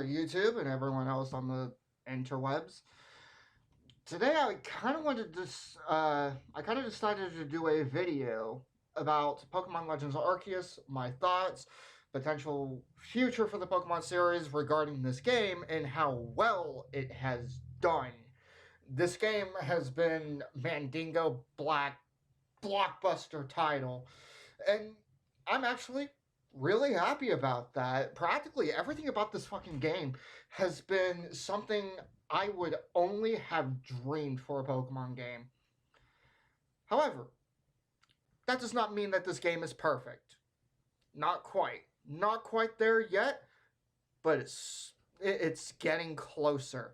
YouTube and everyone else on the interwebs. Today, I kind of wanted to. I kind of decided to do a video about Pokemon Legends Arceus, my thoughts, potential future for the Pokemon series regarding this game, and how well it has done. This game has been Mandingo Black blockbuster title, and I'm actually really happy about that. Practically everything about this fucking game has been something I would only have dreamed for a Pokemon game. However, that does not mean that this game is perfect. Not quite. Not quite there yet, but it's getting closer.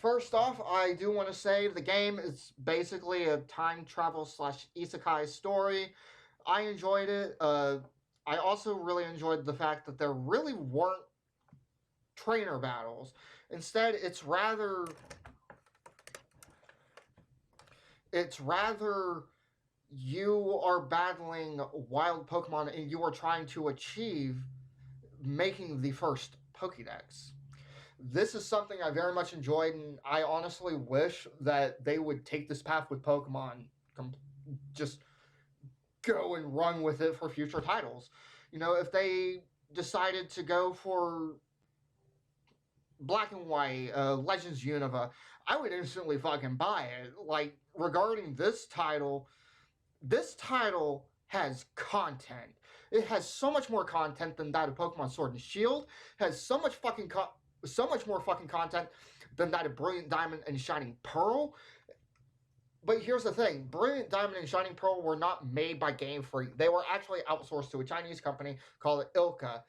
First off, I do want to say the game is basically a time travel slash isekai story. I enjoyed it. I also really enjoyed the fact that there really weren't trainer battles. Instead, it's rather you are battling wild Pokemon and you are trying to achieve making the first Pokédex. This is something I very much enjoyed, and I honestly wish that they would take this path with Pokemon. Just go and run with it for future titles. If they decided to go for Black and White, Legends Unova, I would instantly fucking buy it. Like, regarding this title has content. It has so much more content than that of Pokemon Sword and Shield. It has so much more fucking content than that of Brilliant Diamond and Shining Pearl. But here's the thing. Brilliant Diamond and Shining Pearl were not made by Game Freak. They were actually outsourced to a Chinese company called Ilka.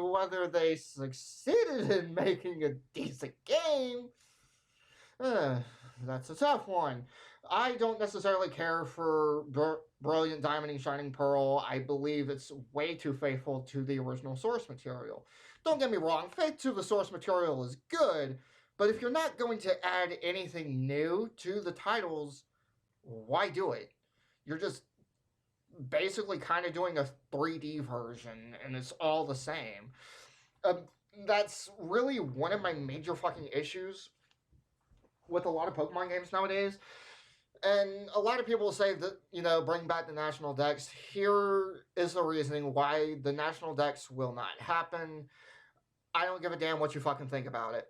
Whether they succeeded in making a decent game, that's a tough one. I don't necessarily care for Brilliant Diamond and Shining Pearl. I believe it's way too faithful to the original source material. Don't get me wrong, faith to the source material is good, but if you're not going to add anything new to the titles, why do it? You're just basically kind of doing a 3D version, and it's all the same. That's really one of my major fucking issues with a lot of Pokemon games nowadays. And a lot of people say that, bring back the National Dex. Here is the reasoning why the National Dex will not happen. I don't give a damn what you fucking think about it.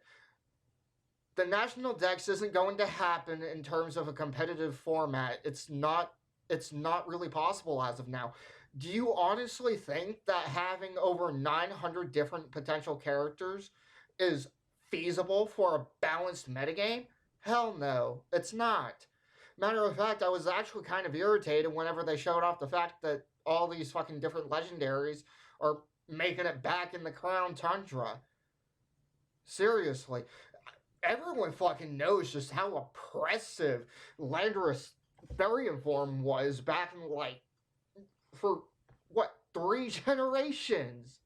The National Dex isn't going to happen in terms of a competitive format. It's not really possible as of now. Do you honestly think that having over 900 different potential characters is feasible for a balanced metagame? Hell no, it's not. Matter of fact, I was actually kind of irritated whenever they showed off the fact that all these fucking different legendaries are making it back in the Crown Tundra. Seriously. Everyone fucking knows just how oppressive Landorus Therian form was back in, for, 3 generations?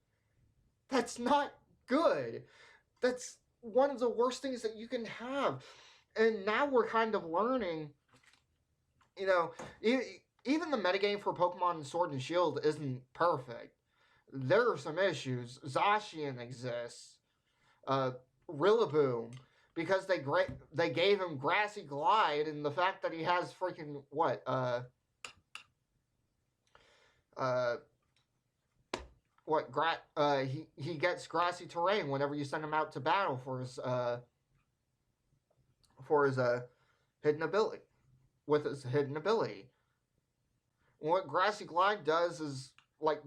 That's not good. That's one of the worst things that you can have. And now we're kind of learning, even the metagame for Pokemon Sword and Shield isn't perfect. There are some issues. Zacian exists. Rillaboom, because they gave him Grassy Glide, and the fact that he has freaking he gets grassy terrain whenever you send him out to battle for his hidden ability, with his hidden ability. What Grassy Glide does is,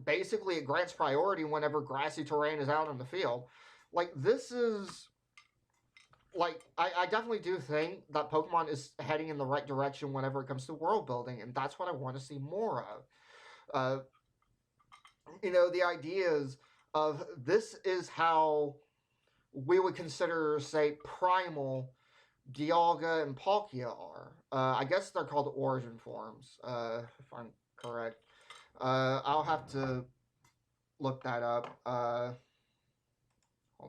basically it grants priority whenever grassy terrain is out on the field. This is, I definitely do think that Pokemon is heading in the right direction whenever it comes to world building, and that's what I want to see more of. The ideas of this is how we would consider, say, Primal, Dialga, and Palkia are. I guess they're called origin forms, if I'm correct. I'll have to look that up. Hold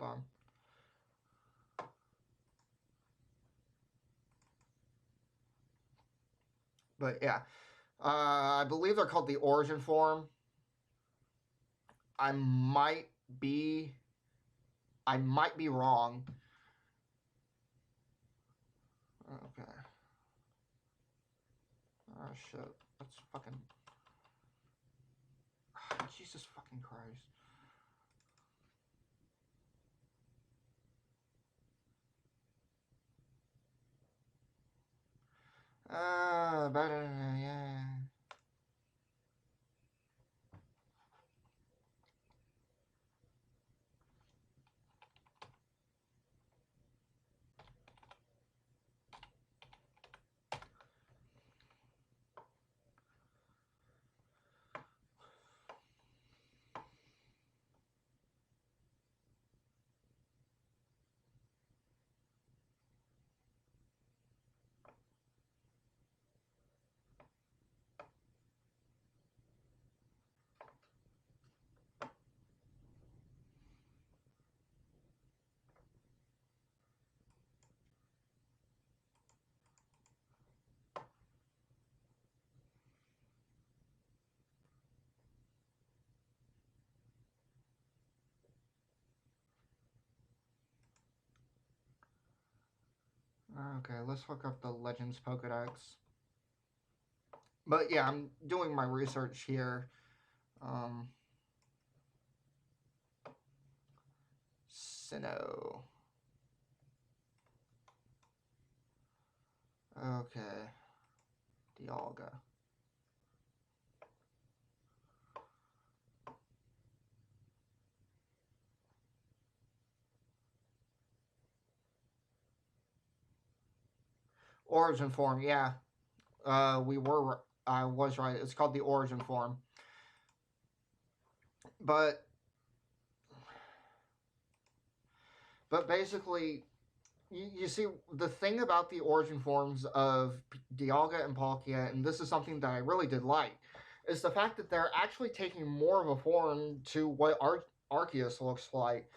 on. But yeah, I believe they're called the origin form. I might be I might be wrong. Okay. Oh shit. That's fucking Jesus fucking Christ. Better, yeah. Okay, let's look up the Legends Pokedex. But yeah, I'm doing my research here. Um, Sinnoh. Okay, Dialga. Origin form, yeah. I was right. It's called the origin form. But basically, you see, the thing about the origin forms of Dialga and Palkia, and this is something that I really did like, is the fact that they're actually taking more of a form to what Arceus looks like.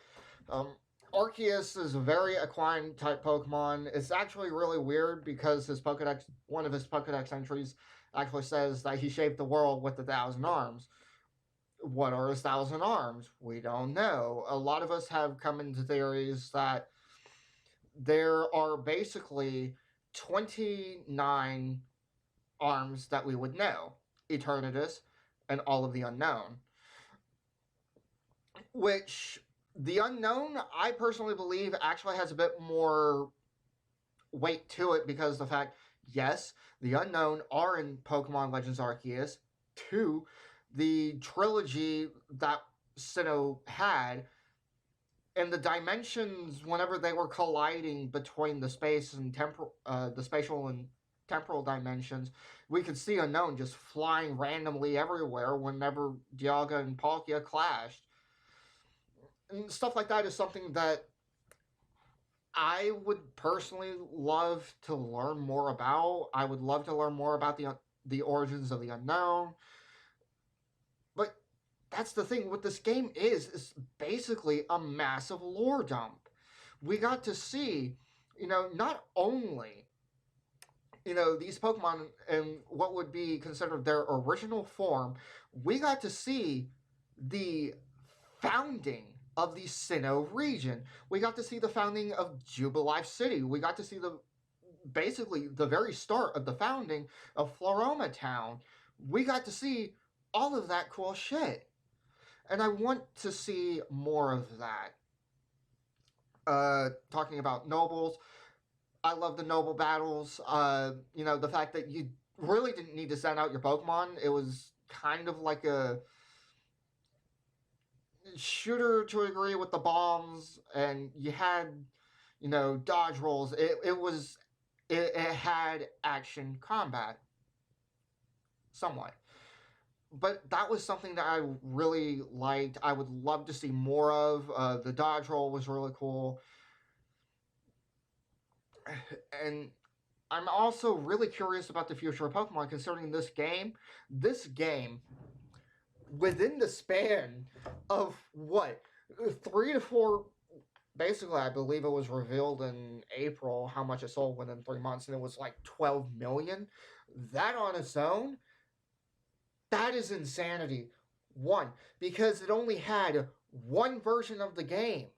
Um, Arceus is a very equine type Pokemon. It's actually really weird because one of his Pokedex entries, actually says that he shaped the world with 1,000 arms. What are his 1,000 arms? We don't know. A lot of us have come into theories that there are basically 29 arms that we would know: Eternatus and all of the unknown. Which the unknown, I personally believe, actually has a bit more weight to it because the fact, yes, the unknown are in Pokemon Legends Arceus. Two, the trilogy that Sinnoh had, and the dimensions, whenever they were colliding between the spatial and temporal dimensions, we could see Unknown just flying randomly everywhere whenever Dialga and Palkia clashed. And stuff like that is something that I would personally love to learn more about. I would love to learn more about the origins of the Unknown. But that's the thing. What this game is basically a massive lore dump. We got to see, not only, these Pokemon in what would be considered their original form, we got to see the founding of the Sinnoh region. We got to see the founding of Jubilife City. We got to see basically the very start of the founding of Floroma Town. We got to see all of that cool shit. And I want to see more of that. Talking about nobles, I love the noble battles. The fact that you really didn't need to send out your Pokemon. It was kind of like a shooter to a degree with the bombs, and you had, dodge rolls. It had action combat, somewhat. But that was something that I really liked. I would love to see more of. The dodge roll was really cool. And I'm also really curious about the future of Pokemon, considering this game. This game, within the span of what, 3 to 4, basically, I believe it was revealed in April how much it sold within 3 months, and it was like 12 million. That on its own, that is insanity. One, because it only had one version of the game.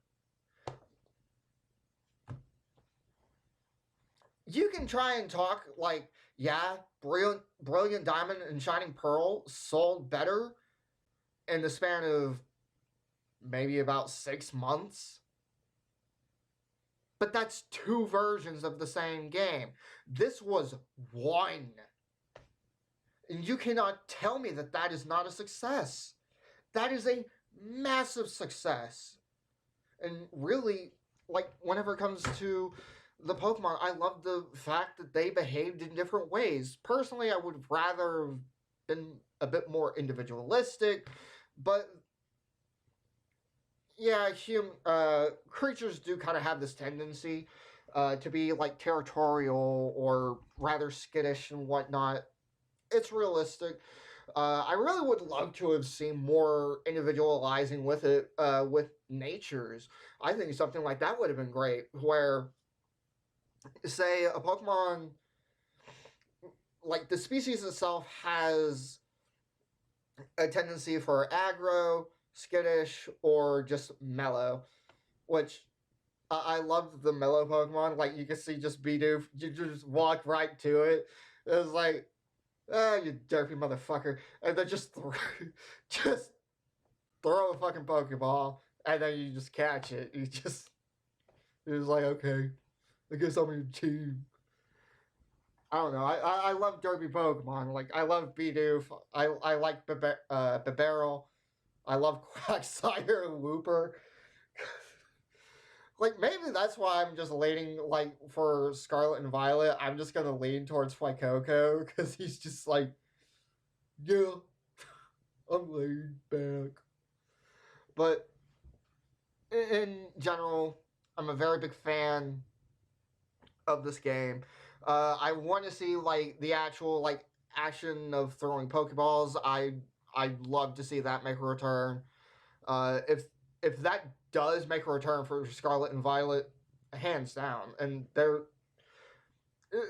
You can try and talk like, yeah, Brilliant Diamond and Shining Pearl sold better in the span of maybe about 6 months. But that's two versions of the same game. This was one. And you cannot tell me that that is not a success. That is a massive success. And really, like, whenever it comes to the Pokemon, I love the fact that they behaved in different ways. Personally, I would rather have been a bit more individualistic, but yeah, creatures do kind of have this tendency to be like territorial or rather skittish and whatnot. It's realistic. I really would love to have seen more individualizing with it, with natures. I think something like that would have been great, where, say, a Pokemon, like the species itself has a tendency for aggro, skittish, or just mellow, which I love the mellow Pokemon. Like, you can see just Bidoof, you just walk right to it. It's like, you derpy motherfucker. And then just throw a fucking Pokeball, and then you just catch it. It's like, okay, I guess I'm in your team. I don't know. I love derpy Pokemon. Like, I love Bidoof. I like Bibarel. I love Quagsire and Wooper. Like, maybe that's why I'm just leaning, like, for Scarlet and Violet, I'm just gonna lean towards Fuecoco, because he's just like, yeah, I'm laid back. But in general, I'm a very big fan of this game. I want to see, like, the actual, like, action of throwing Pokeballs. I'd love to see that make a return. If that does make a return for Scarlet and Violet, hands down. And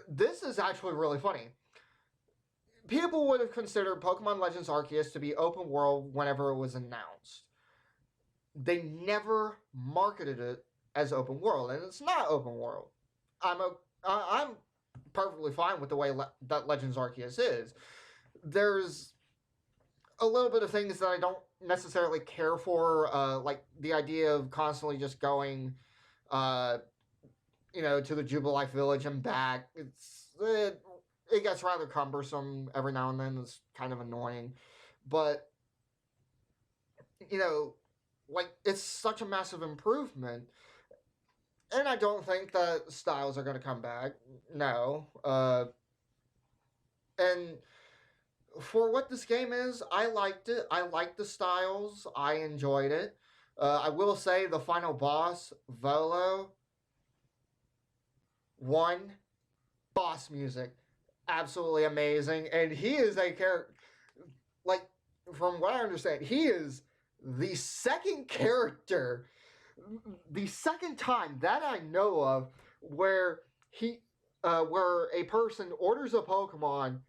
this is actually really funny. People would have considered Pokemon Legends Arceus to be open world whenever it was announced. They never marketed it as open world, and it's not open world. I'm perfectly fine with the way that Legends Arceus is. There's a little bit of things that I don't necessarily care for, like the idea of constantly just going, to the Jubilife Village and back. It gets rather cumbersome every now and then. It's kind of annoying, but like, it's such a massive improvement, and I don't think that styles are going to come back. No, and for what this game is, I liked it. I liked the styles. I enjoyed it. I will say the final boss, Volo, one, boss music, absolutely amazing. And he is a character, like, from what I understand, he is the second character, the second time that I know of where where a person orders a Pokemon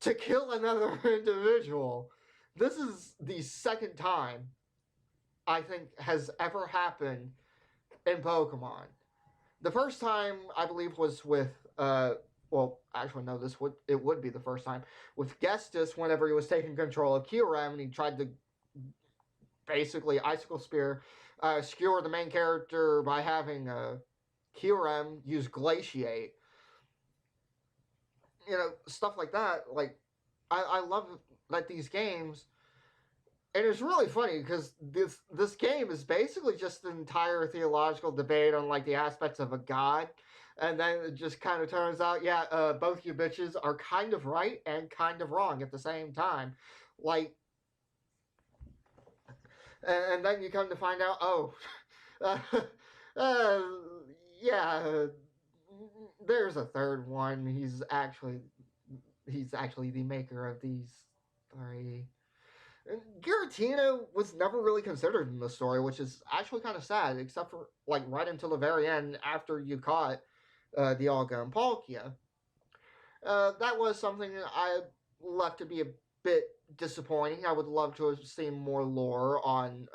to kill another individual. This is the second time I think has ever happened in Pokemon. The first time, I believe, was with well, actually no, it would be the first time with Gestus whenever he was taking control of Kyurem and he tried to basically Icicle Spear skewer the main character by having Kyurem use Glaciate. Stuff like that. Like, I love that these games, and it's really funny because this game is basically just an entire theological debate on, like, the aspects of a god, and then it just kind of turns out, yeah, both you bitches are kind of right and kind of wrong at the same time, like, and then you come to find out, oh, uh, uh, yeah, there's a third one. He's actually the maker of these three. And Giratina was never really considered in the story, which is actually kind of sad, except for, like, right until the very end after you caught Dialga and Palkia. That was something that I left to be a bit disappointing. I would love to have seen more lore on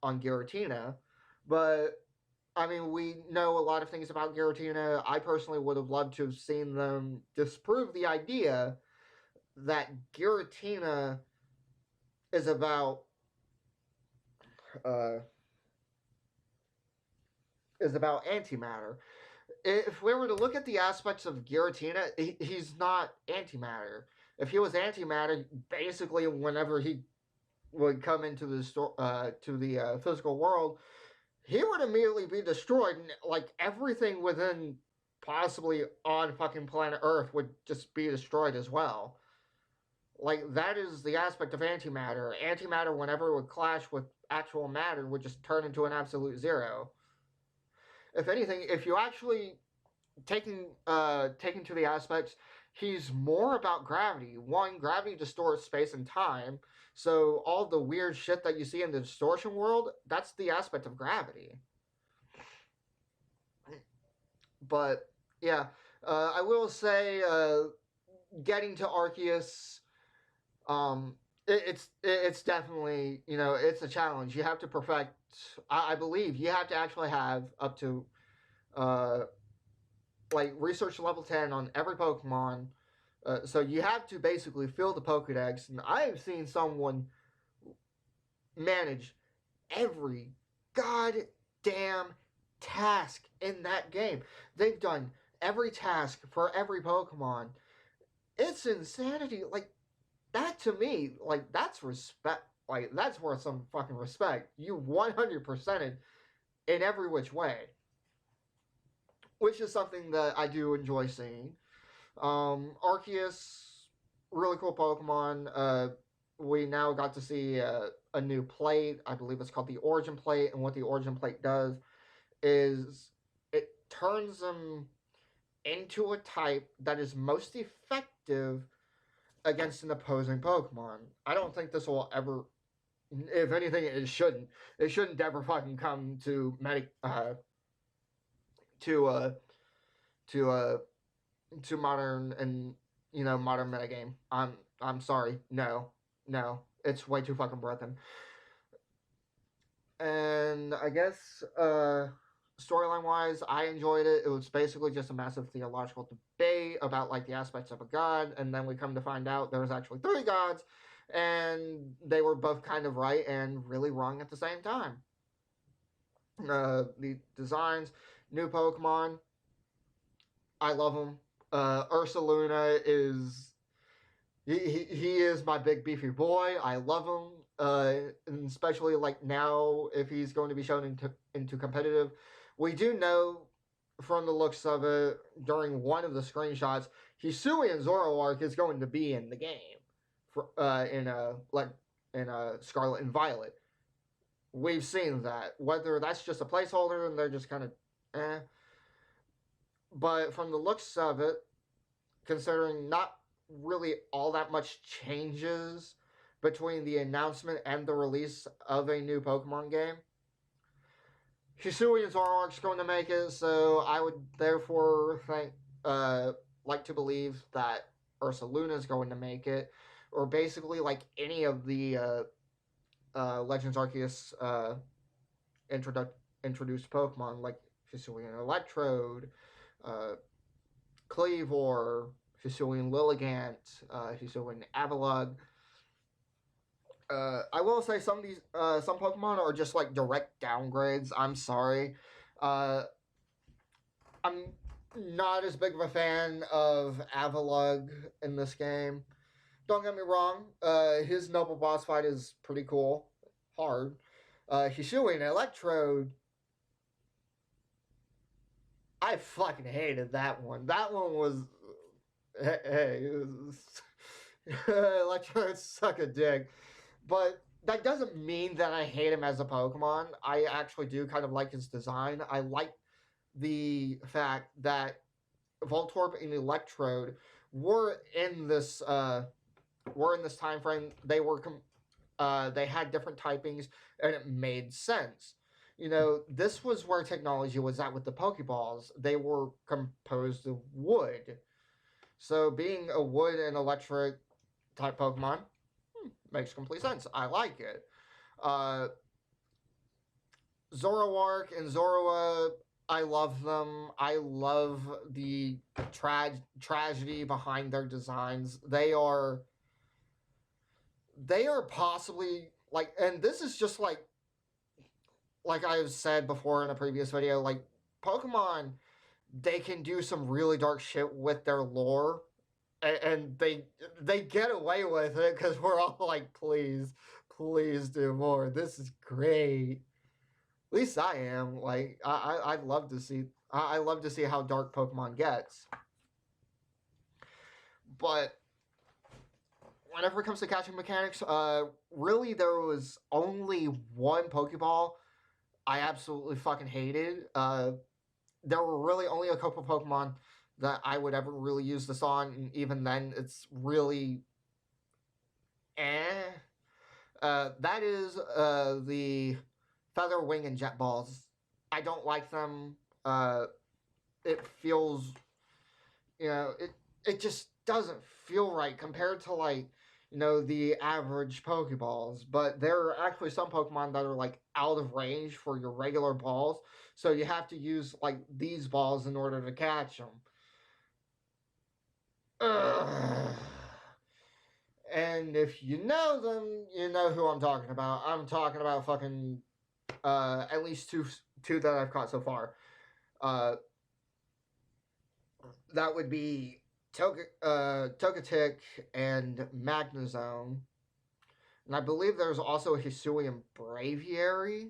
Giratina, but I mean, we know a lot of things about Giratina. I personally would have loved to have seen them disprove the idea that Giratina is about uh, antimatter. If we were to look at the aspects of Giratina, he's not antimatter. If he was antimatter, basically whenever he would come into the physical world, he would immediately be destroyed, and like everything within possibly on fucking planet Earth would just be destroyed as well. Like that is the aspect of antimatter. Antimatter, whenever it would clash with actual matter, would just turn into an absolute zero. If anything, if you actually taking to the aspects, he's more about gravity. One, gravity distorts space and time, so all the weird shit that you see in the distortion world, that's the aspect of gravity. But yeah, I will say, getting to Arceus, it's definitely, it's a challenge. You have to perfect. I believe you have to actually have up to uh, like research level 10 on every Pokemon. So you have to basically fill the Pokedex, and I've seen someone manage every goddamn task in that game. They've done every task for every Pokemon. It's insanity. Like that to me, like that's respect. Like that's worth some fucking respect. You 100%ed in every which way, which is something that I do enjoy seeing. Arceus, really cool Pokemon. We now got to see a new plate. I believe it's called the Origin Plate, and what the Origin Plate does is it turns them into a type that is most effective against an opposing Pokemon. I don't think this will ever. If anything, it shouldn't. It shouldn't ever fucking come to to uh to modern and modern metagame. I'm sorry. No. No. It's way too fucking broken. And I guess storyline wise, I enjoyed it. It was basically just a massive theological debate about like the aspects of a god, and then we come to find out there was actually three gods, and they were both kind of right and really wrong at the same time. The designs, new Pokemon, I love them. Ursaluna is he is my big beefy boy. I love him, and especially like now if he's going to be shown into competitive. We do know from the looks of it during one of the screenshots, Hisuian Zoroark is going to be in the game for in Scarlet and Violet. We've seen that. Whether that's just a placeholder and they're just kind of eh. But from the looks of it, considering not really all that much changes between the announcement and the release of a new Pokemon game, Hisui and Zoroark's going to make it, so I would therefore like to believe that Ursaluna is going to make it, or basically like any of the Legends Arceus introduced Pokemon, like Hisuian Electrode, Cleavor, Hisuian Lilligant, Hisuian Avalugg. I will say some of these some Pokemon are just like direct downgrades. I'm sorry. I'm not as big of a fan of Avalugg in this game. Don't get me wrong. His noble boss fight is pretty cool, hard. Hisuian Electrode, I fucking hated that one. That one was. Hey, Electrode suck a dick. But that doesn't mean that I hate him as a Pokemon. I actually do kind of like his design. I like the fact that Voltorb and Electrode were in this time frame. They had different typings, and it made sense. This was where technology was at with the Pokeballs. They were composed of wood. So being a wood and electric type Pokemon, Makes complete sense. I like it. Uh, Zoroark and Zorua, I love them. I love the tragedy behind their designs. They are possibly like, and this is just like I've said before in a previous video, like Pokemon, they can do some really dark shit with their lore, and they get away with it because we're all like, please do more. This is great. At least I am. Like I'd love to see. I love to see how dark Pokemon gets. But whenever it comes to catching mechanics, really there was only one Pokeball I absolutely fucking hated. There were really only a couple Pokemon that I would ever really use this on, and even then, it's really eh. That is the Feather, Wing, and Jet Balls. I don't like them. It feels, it just doesn't feel right compared to like the average Pokeballs. But there are actually some Pokemon that are like out of range for your regular balls, so you have to use like these balls in order to catch them. Ugh. And if you know them, you know who I'm talking about. I'm talking about fucking at least two that I've caught so far. Uh, that would be Togetic and Magnezone. And I believe there's also a Hisuian Braviary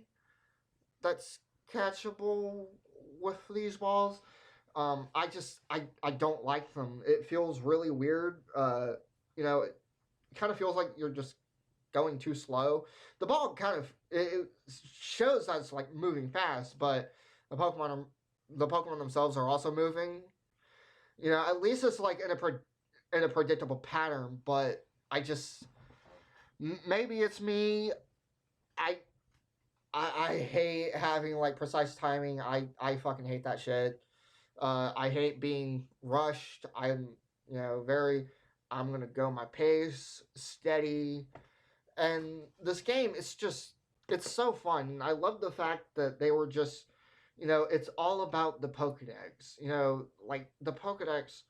that's catchable with these balls. I don't like them. It feels really weird. It kind of feels like you're just going too slow. The ball kind of it shows that it's like moving fast, but the Pokemon themselves are also moving. At least it's like in a predictable pattern. But I just maybe it's me. I I hate having like precise timing. I fucking hate that shit. I hate being rushed. I'm very. I'm gonna go my pace, steady, and this game it's so fun. I love the fact that they were just it's all about the Pokedex. Like the Pokedex.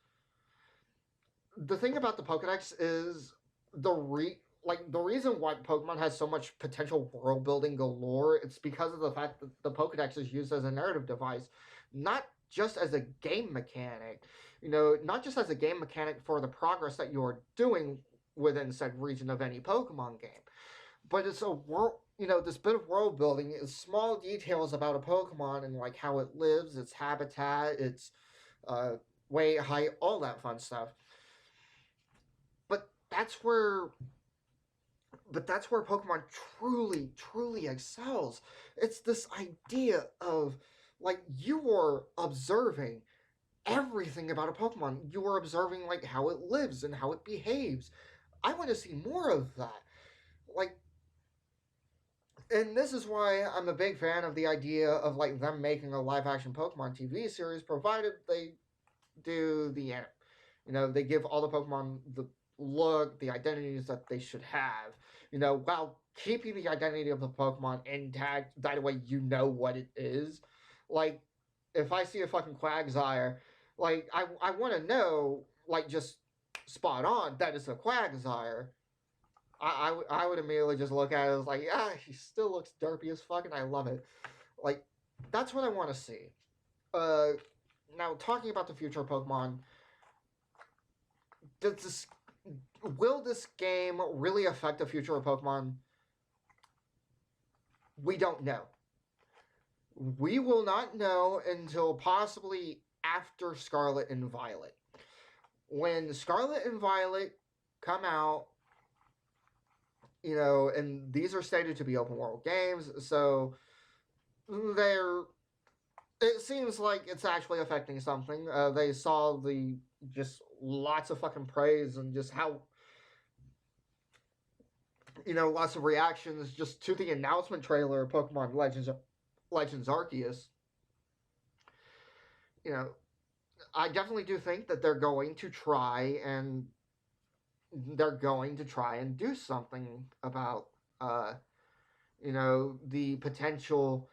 The thing about the Pokedex is the reason why Pokemon has so much potential world building galore. It's because of the fact that the Pokedex is used as a narrative device, not just as a game mechanic. Not just as a game mechanic for the progress that you are doing within said region of any Pokemon game, but it's a world. This bit of world building is small details about a Pokemon and like how it lives, its habitat, its weight, height, all that fun stuff. But that's where Pokemon truly excels. It's this idea of like you are observing everything about a Pokemon. You are observing like how it lives and how it behaves. I want to see more of that. Like, and this is why I'm a big fan of the idea of like them making a live action Pokemon TV series, provided they do they give all the Pokemon the look, the identities that they should have, while keeping the identity of the Pokemon intact. That way, what it is. Like, if I see a fucking Quagsire, like I want to know, like, just spot on that it's a Quagsire. I would immediately just look at it as like, yeah, he still looks derpy as fuck, and I love it. Like, that's what I want to see. Now talking about the future of Pokemon, will this game really affect the future of Pokemon? We don't know. We will not know until possibly after Scarlet and Violet. When Scarlet and Violet come out, and these are stated to be open world games, so it seems like it's actually affecting something. They saw the just lots of fucking praise and just how lots of reactions just to the announcement trailer of Pokemon Legends Arceus. I definitely do think that they're going to try and they're going to try and do something about uh, the potential.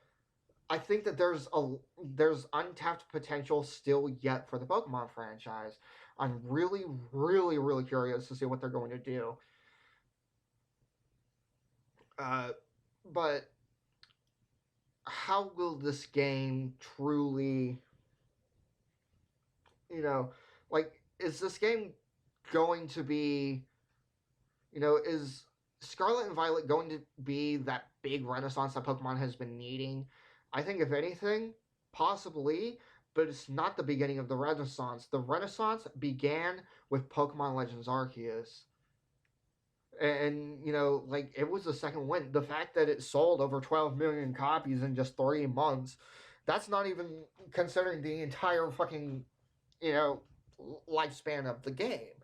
I think that there's untapped potential still yet for the Pokemon franchise. I'm really, really, really curious to see what they're going to do. Uh, but how will this game truly, you know, is this game going to be, is Scarlet and Violet going to be that big renaissance that Pokemon has been needing? I think, if anything, possibly, but it's not the beginning of the renaissance. The renaissance began with Pokemon Legends Arceus. And, it was the second win. The fact that it sold over 12 million copies in just 3 months, that's not even considering the entire fucking, you know, lifespan of the game.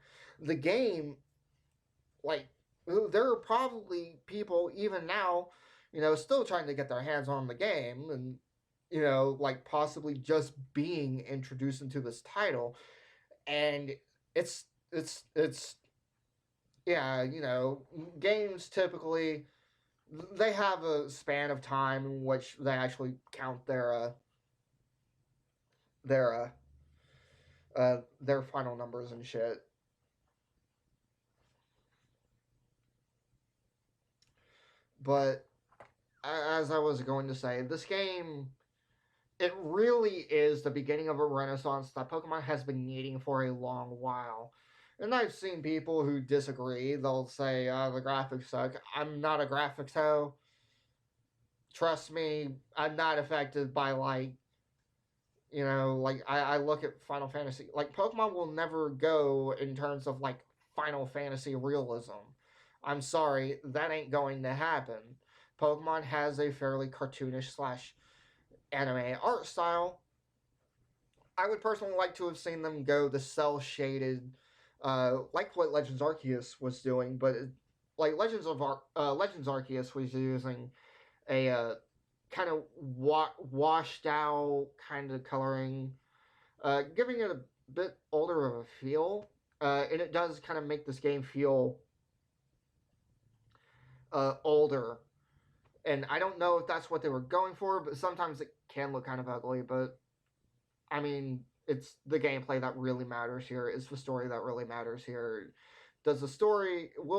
The game, like, there are probably people even now, still trying to get their hands on the game and, possibly just being introduced into this title. And it's yeah, games typically they have a span of time in which they actually count their their final numbers and shit. But as I was going to say, this game, it really is the beginning of a renaissance that Pokemon has been needing for a long while. And I've seen people who disagree. They'll say, the graphics suck. I'm not a graphics hoe. Trust me, I'm not affected by, I look at Final Fantasy. Like, Pokemon will never go in terms of, Final Fantasy realism. I'm sorry, that ain't going to happen. Pokemon has a fairly cartoonish slash anime art style. I would personally like to have seen them go the cell shaded, like what Legends Arceus was doing, but like Legends Arceus was using a kind of washed out kind of coloring, giving it a bit older of a feel, and it does kind of make this game feel older. And I don't know if that's what they were going for, but sometimes it can look kind of ugly. But I mean, it's the gameplay that really matters here. It's the story that really matters here. Will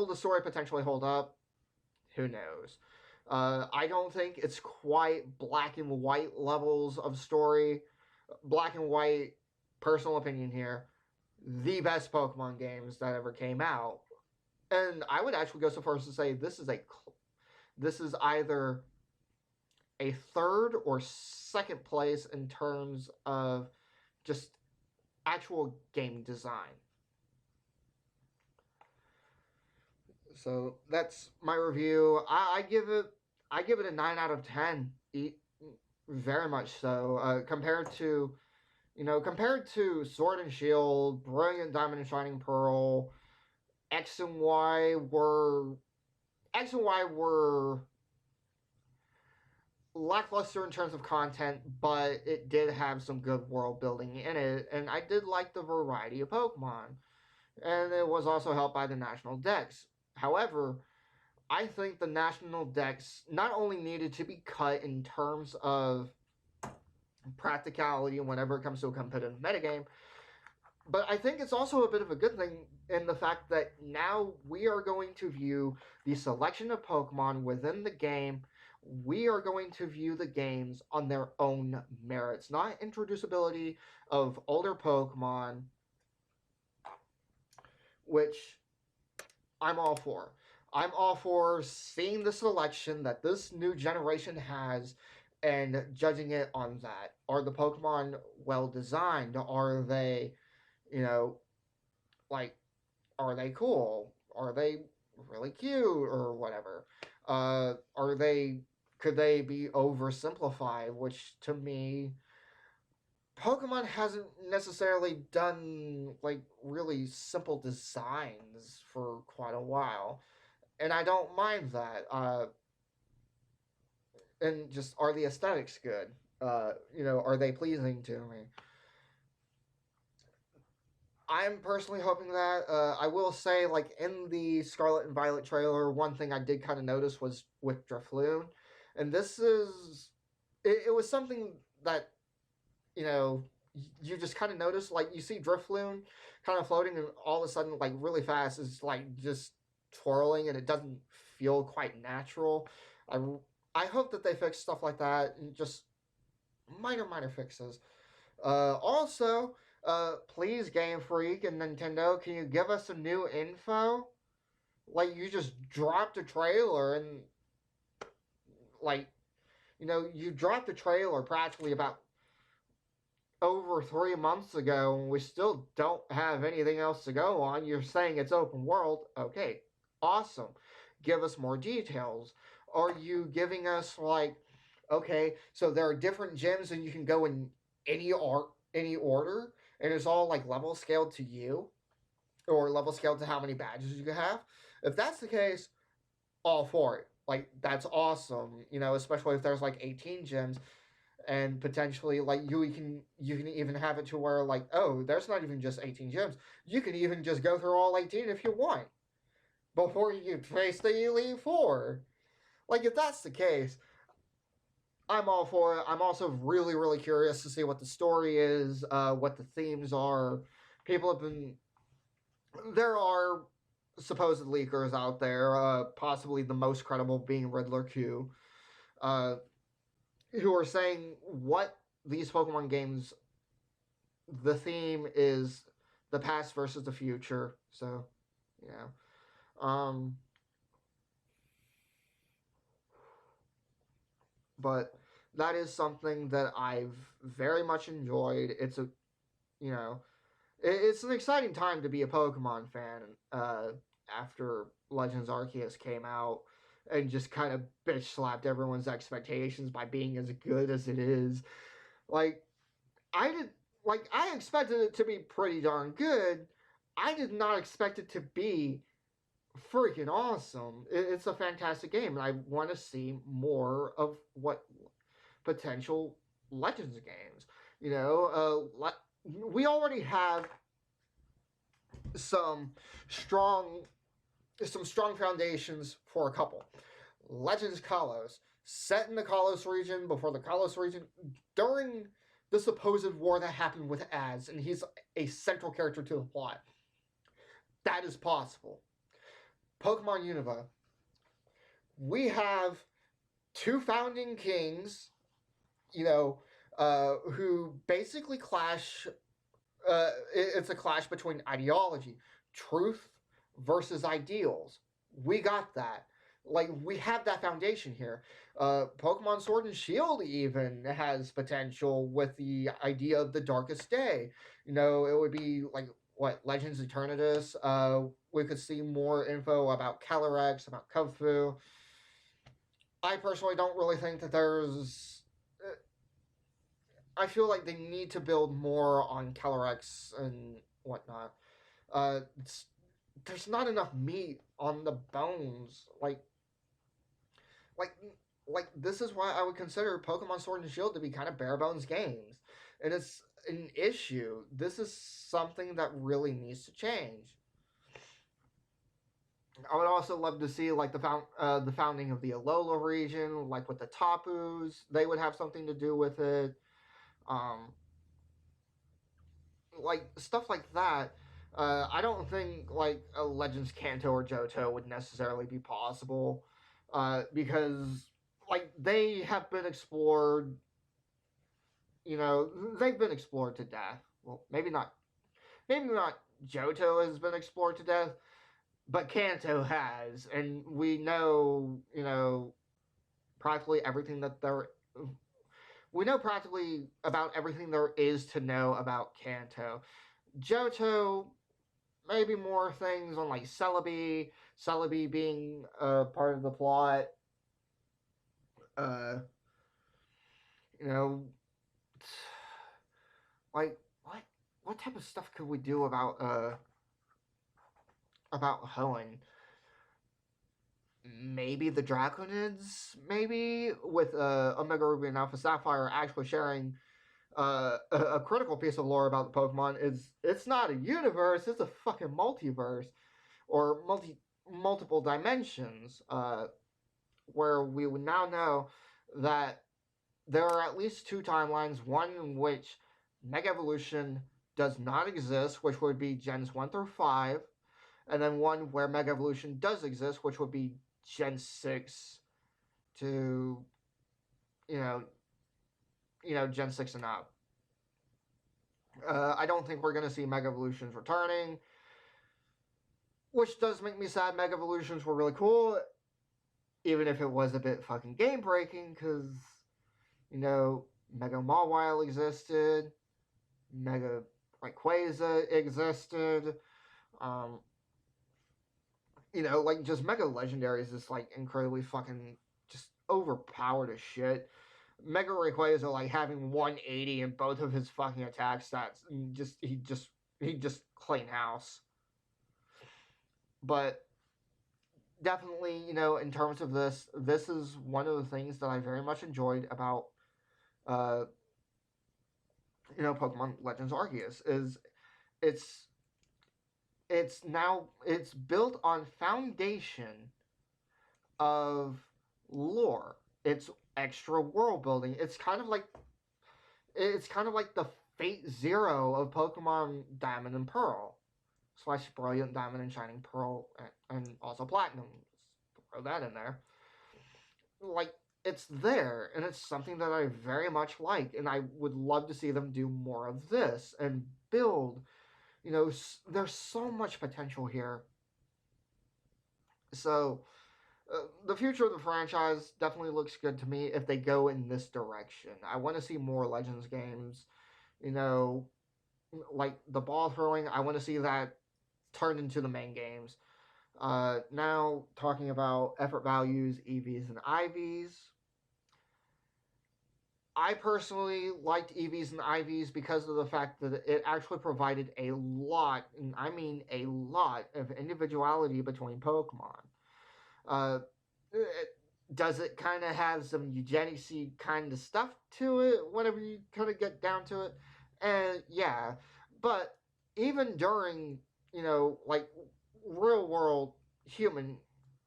the story potentially hold up? Who knows? I don't think it's quite black and white levels of story. Black and white, personal opinion here, the best Pokemon games that ever came out. And I would actually go so far as to say this is either a third or second place in terms of just actual game design. So that's my review. I give it a 9 out of 10. Very much so. Compared to Sword and Shield, Brilliant Diamond and Shining Pearl, X and Y were X and Y were lackluster in terms of content, but it did have some good world building in it, and I did like the variety of Pokemon. And it was also helped by the national dex. However, I think the national dex not only needed to be cut in terms of practicality whenever it comes to a competitive metagame, but I think it's also a bit of a good thing in the fact that now we are going to view the selection of Pokemon within the game. We are going to view the games on their own merits, not introducibility of older Pokemon, which I'm all for. I'm all for seeing the selection that this new generation has and judging it on that. Are the Pokemon well designed? Are they, you know, like, are they cool? Are they really cute or whatever? Are they, could they be oversimplified? Which to me, Pokemon hasn't necessarily done really simple designs for quite a while, and I don't mind that. And just, are the aesthetics good? Are they pleasing to me? I'm personally hoping that. I will say, like in the Scarlet and Violet trailer, one thing I did kind of notice was with Drifloon, and this is it was something that you know you just kind of notice. Like you see Drifloon kind of floating, and all of a sudden, like really fast, is like just twirling, and it doesn't feel quite natural. I I hope that they fix stuff like that, and just minor fixes. Also, please, Game Freak and Nintendo, can you give us some new info? Like, you just dropped a trailer and, like, you dropped a trailer practically about over 3 months ago, and we still don't have anything else to go on. You're saying it's open world. Okay, awesome. Give us more details. Are you giving us, like, okay, so there are different gyms and you can go in any order, and it's all like level scaled to you, or level scaled to how many badges you can have? If that's the case, all for it. Like that's awesome, especially if there's like 18 gyms, and potentially like you can even have it to where like, oh, there's not even just 18 gyms. You can even just go through all 18 if you want before you face the Elite Four. Like if that's the case, I'm all for it. I'm also really curious to see what the story is, what the themes are. People have been There are supposed leakers out there, possibly the most credible being Riddler Q, uh, who are saying what these Pokemon games, the theme is the past versus the future. So, yeah. But that is something that I've very much enjoyed. You know, it's an exciting time to be a Pokemon fan. After Legends Arceus came out and just kind of bitch slapped everyone's expectations by being as good as it is. Like I did, I expected it to be pretty darn good. I did not expect it to be freaking awesome. It's a fantastic game, and I want to see more of what potential Legends games. We already have some strong strong foundations for a couple. Legends Kalos, set in the Kalos region, before the Kalos region, during the supposed war that happened with Az, and he's a central character to the plot. That is possible. Pokemon Unova, we have two founding kings, who basically clash. It's a clash between ideology, truth versus ideals. We got that. Like we have that foundation here. Pokemon Sword and Shield even has potential with the idea of the Darkest Day. It would be like what Legends Eternatus. We could see more info about Calyrex, about Kung. I personally don't really think that there's. I feel like they need to build more on Calyrex and whatnot. There's not enough meat on the bones. Like, like this is why I would consider Pokemon Sword and Shield to be kind of bare bones games, and it's an issue. This is something that really needs to change. I would also love to see like the founding of the Alola region, like with the Tapus. They would have something to do with it. Um, like stuff like that. I don't think like a Legends Kanto or Johto would necessarily be possible, because like they have been explored. They've been explored to death. Well, maybe not. Maybe not. Johto has been explored to death, but Kanto has, and we know. Practically everything that there. We know practically about everything there is to know about Kanto. Johto, maybe more things on like Celebi. Celebi being part of the plot. Uh, you know, like what type of stuff could we do about Hoenn? Maybe the Draconids, maybe with Omega Ruby and Alpha Sapphire actually sharing a critical piece of lore about the Pokemon is it's not a universe, it's a fucking multiverse or multiple dimensions. Where we would now know that there are at least two timelines, one in which Mega Evolution does not exist, which would be Gens 1 through 5, and then one where Mega Evolution does exist, which would be Gen 6 to, you know, Gen 6 and up. I don't think we're going to see Mega Evolutions returning, which does make me sad. Mega Evolutions were really cool, even if it was a bit fucking game breaking, because, Mega Mawile existed, Mega Rayquaza existed, um, just Mega Legendaries is, incredibly fucking just overpowered as shit. Mega Rayquaza, having 180 in both of his fucking attack stats, and he just clean house. But definitely, in terms of this is one of the things that I very much enjoyed about, Pokemon Legends Arceus is it's it's built on foundation of lore. It's extra world building. It's kind of like the Fate Zero of Pokemon Diamond and Pearl / Brilliant Diamond and Shining Pearl, and also Platinum. Let's throw that in there. Like, it's there, and it's something that I very much like, and I would love to see them do more of this and build. There's so much potential here. So, the future of the franchise definitely looks good to me if they go in this direction. I want to see more Legends games. You know, like the ball throwing, I want to see that turned into the main games. Now, talking about effort values, EVs, and IVs. I personally liked EVs and IVs because of the fact that it actually provided a lot, and I mean a lot, of individuality between Pokemon. Uh, does it kind of have some eugenics kind of stuff to it whenever you kind of get down to it? And yeah, but even during, real world human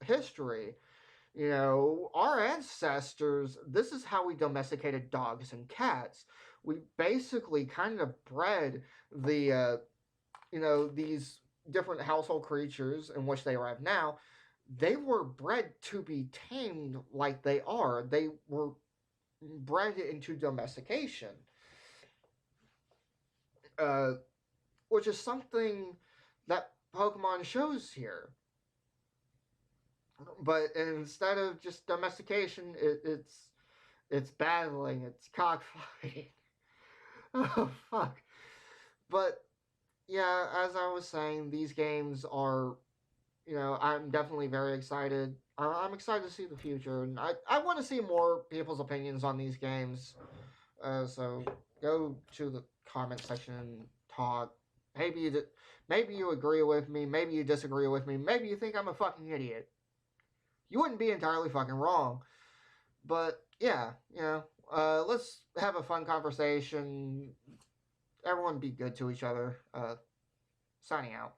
history, our ancestors, this is how we domesticated dogs and cats. We basically kind of bred these different household creatures in which they arrive now. They were bred to be tamed like they are. They were bred into domestication, uh, which is something that Pokemon shows here. But instead of just domestication, it's battling, it's cockfighting. Oh fuck! But yeah, as I was saying, these games are, I'm definitely very excited. I'm excited to see the future, and I want to see more people's opinions on these games. So go to the comment section and talk. Maybe you agree with me. Maybe you disagree with me. Maybe you think I'm a fucking idiot. You wouldn't be entirely fucking wrong. But yeah, let's have a fun conversation. Everyone be good to each other. Signing out.